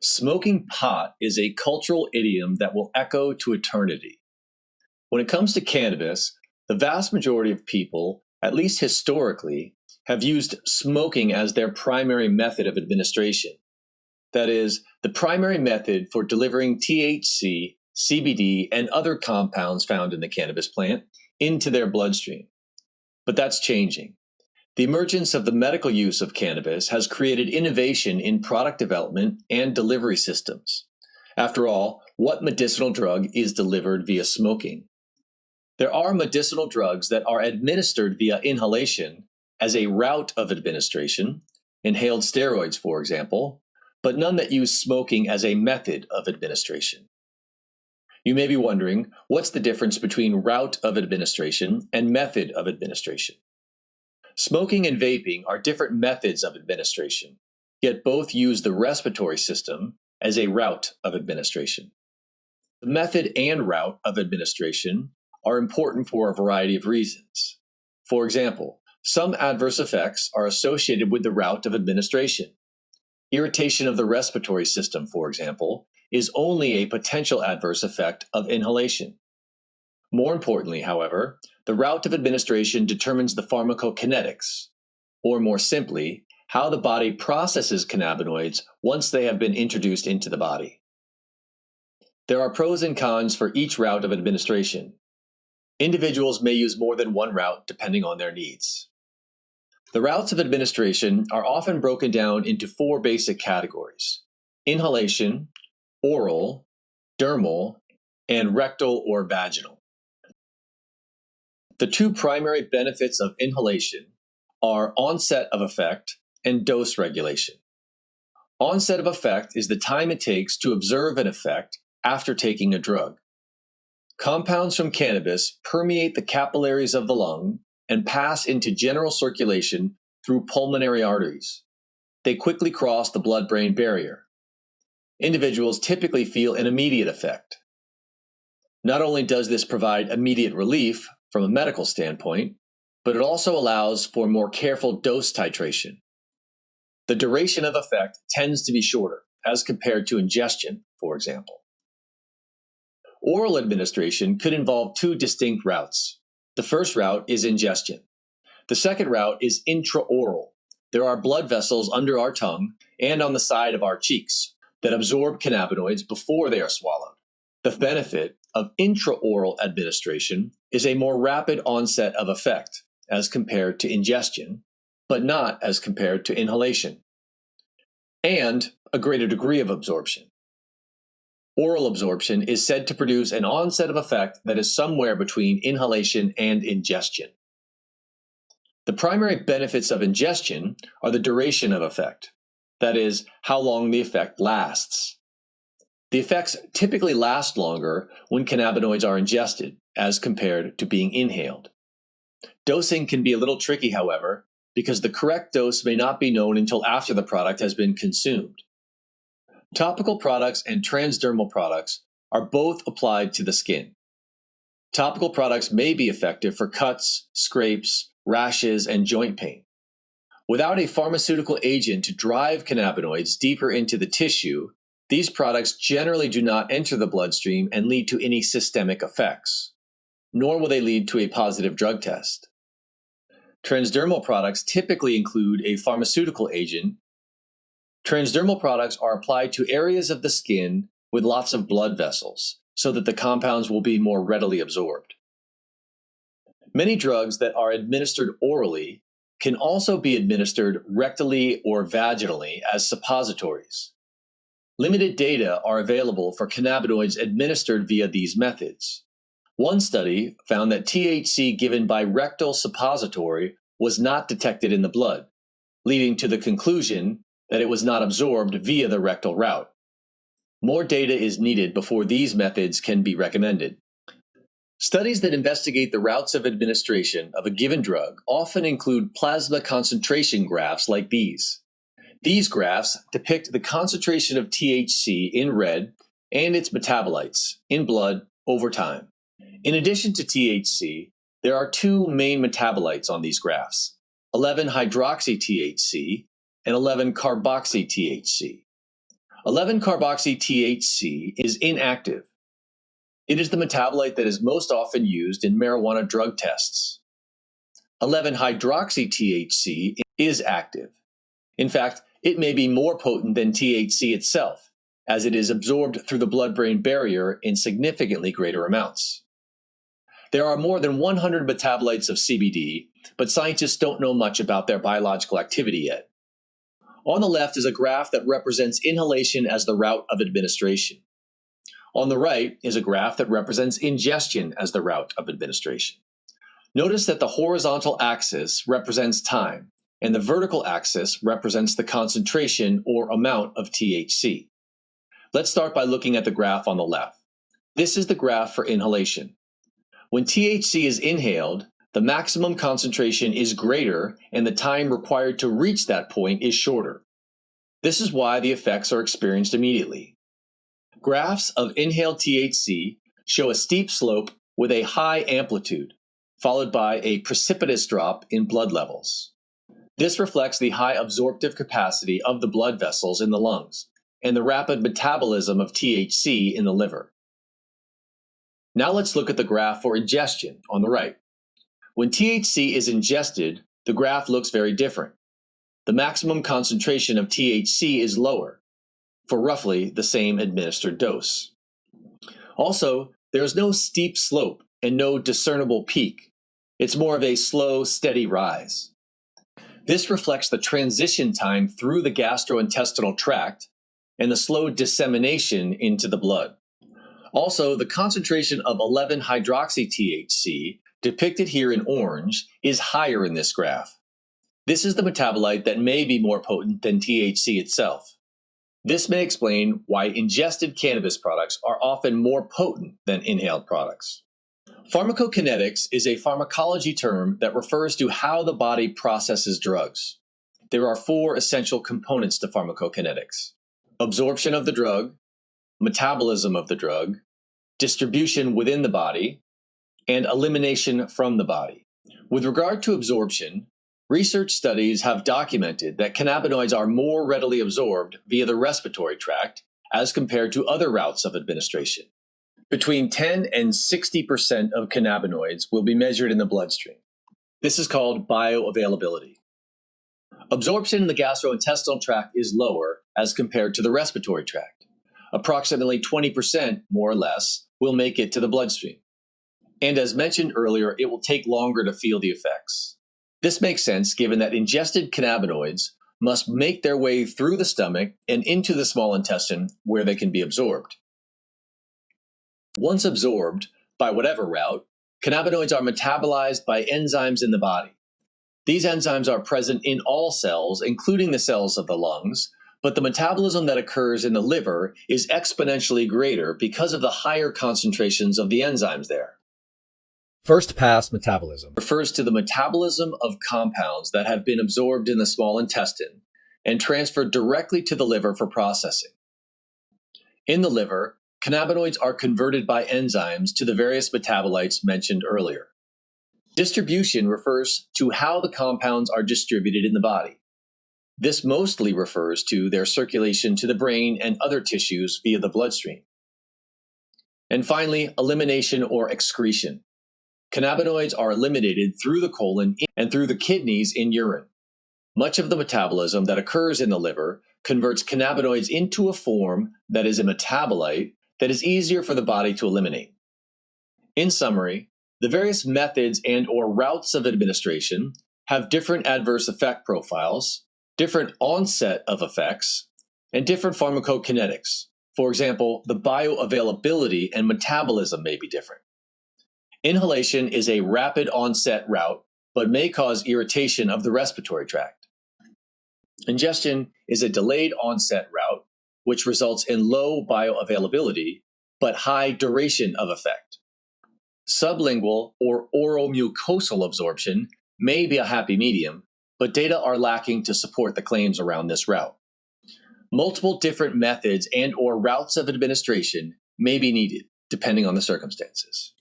Smoking pot is a cultural idiom that will echo to eternity. When it comes to cannabis, the vast majority of people, at least historically, have used smoking as their primary method of administration. That is, the primary method for delivering THC, CBD, and other compounds found in the cannabis plant into their bloodstream. But that's changing. The emergence of the medical use of cannabis has created innovation in product development and delivery systems. After all, what medicinal drug is delivered via smoking? There are medicinal drugs that are administered via inhalation as a route of administration, inhaled steroids, for example, but none that use smoking as a method of administration. You may be wondering, what's the difference between route of administration and method of administration? Smoking and vaping are different methods of administration, yet both use the respiratory system as a route of administration. The method and route of administration are important for a variety of reasons. For example, some adverse effects are associated with the route of administration. Irritation of the respiratory system, for example, is only a potential adverse effect of inhalation. More importantly, however, the route of administration determines the pharmacokinetics, or more simply, how the body processes cannabinoids once they have been introduced into the body. There are pros and cons for each route of administration. Individuals may use more than one route depending on their needs. The routes of administration are often broken down into four basic categories: inhalation, oral, dermal, and rectal or vaginal. The two primary benefits of inhalation are onset of effect and dose regulation. Onset of effect is the time it takes to observe an effect after taking a drug. Compounds from cannabis permeate the capillaries of the lung and pass into general circulation through pulmonary arteries. They quickly cross the blood-brain barrier. Individuals typically feel an immediate effect. Not only does this provide immediate relief from a medical standpoint, but it also allows for more careful dose titration. The duration of effect tends to be shorter as compared to ingestion, for example. Oral administration could involve two distinct routes. The first route is ingestion. The second route is intraoral. There are blood vessels under our tongue and on the side of our cheeks that absorb cannabinoids before they are swallowed. The benefit of intraoral administration is a more rapid onset of effect as compared to ingestion, but not as compared to inhalation, and a greater degree of absorption. Oral absorption is said to produce an onset of effect that is somewhere between inhalation and ingestion. The primary benefits of ingestion are the duration of effect, that is, how long the effect lasts. The effects typically last longer when cannabinoids are ingested as compared to being inhaled. Dosing can be a little tricky, however, because the correct dose may not be known until after the product has been consumed. Topical products and transdermal products are both applied to the skin. Topical products may be effective for cuts, scrapes, rashes, and joint pain. Without a pharmaceutical agent to drive cannabinoids deeper into the tissue, these products generally do not enter the bloodstream and lead to any systemic effects, nor will they lead to a positive drug test. Transdermal products typically include a pharmaceutical agent. Transdermal products are applied to areas of the skin with lots of blood vessels, so that the compounds will be more readily absorbed. Many drugs that are administered orally can also be administered rectally or vaginally as suppositories. Limited data are available for cannabinoids administered via these methods. One study found that THC given by rectal suppository was not detected in the blood, leading to the conclusion that it was not absorbed via the rectal route. More data is needed before these methods can be recommended. Studies that investigate the routes of administration of a given drug often include plasma concentration graphs like these. These graphs depict the concentration of THC in red and its metabolites in blood over time. In addition to THC, there are two main metabolites on these graphs, 11-hydroxy-THC and 11-carboxy-THC. 11-carboxy-THC is inactive. It is the metabolite that is most often used in marijuana drug tests. 11-hydroxy-THC is active. In fact, it may be more potent than THC itself, as it is absorbed through the blood-brain barrier in significantly greater amounts. There are more than 100 metabolites of CBD, but scientists don't know much about their biological activity yet. On the left is a graph that represents inhalation as the route of administration. On the right is a graph that represents ingestion as the route of administration. Notice that the horizontal axis represents time, and the vertical axis represents the concentration or amount of THC. Let's start by looking at the graph on the left. This is the graph for inhalation. When THC is inhaled, the maximum concentration is greater and the time required to reach that point is shorter. This is why the effects are experienced immediately. Graphs of inhaled THC show a steep slope with a high amplitude, followed by a precipitous drop in blood levels. This reflects the high absorptive capacity of the blood vessels in the lungs and the rapid metabolism of THC in the liver. Now let's look at the graph for ingestion on the right. When THC is ingested, the graph looks very different. The maximum concentration of THC is lower, for roughly the same administered dose. Also, there is no steep slope and no discernible peak. It's more of a slow, steady rise. This reflects the transition time through the gastrointestinal tract and the slow dissemination into the blood. Also, the concentration of 11-hydroxy-THC, depicted here in orange, is higher in this graph. This is the metabolite that may be more potent than THC itself. This may explain why ingested cannabis products are often more potent than inhaled products. Pharmacokinetics is a pharmacology term that refers to how the body processes drugs. There are 4 essential components to pharmacokinetics: absorption of the drug, metabolism of the drug, distribution within the body, and elimination from the body. With regard to absorption, research studies have documented that cannabinoids are more readily absorbed via the respiratory tract as compared to other routes of administration. Between 10 and 60% of cannabinoids will be measured in the bloodstream. This is called bioavailability. Absorption in the gastrointestinal tract is lower as compared to the respiratory tract. Approximately 20%, more or less, will make it to the bloodstream. And as mentioned earlier, it will take longer to feel the effects. This makes sense given that ingested cannabinoids must make their way through the stomach and into the small intestine where they can be absorbed. Once absorbed, by whatever route, cannabinoids are metabolized by enzymes in the body. These enzymes are present in all cells, including the cells of the lungs, but the metabolism that occurs in the liver is exponentially greater because of the higher concentrations of the enzymes there. First-pass metabolism refers to the metabolism of compounds that have been absorbed in the small intestine and transferred directly to the liver for processing. In the liver, cannabinoids are converted by enzymes to the various metabolites mentioned earlier. Distribution refers to how the compounds are distributed in the body. This mostly refers to their circulation to the brain and other tissues via the bloodstream. And finally, elimination or excretion. Cannabinoids are eliminated through the colon and through the kidneys in urine. Much of the metabolism that occurs in the liver converts cannabinoids into a form that is a metabolite that is easier for the body to eliminate. In summary, the various methods and/or routes of administration have different adverse effect profiles, different onset of effects, and different pharmacokinetics. For example, the bioavailability and metabolism may be different. Inhalation is a rapid onset route, but may cause irritation of the respiratory tract. Ingestion is a delayed onset route, which results in low bioavailability, but high duration of effect. Sublingual or oral mucosal absorption may be a happy medium, but data are lacking to support the claims around this route. Multiple different methods and/or routes of administration may be needed, depending on the circumstances.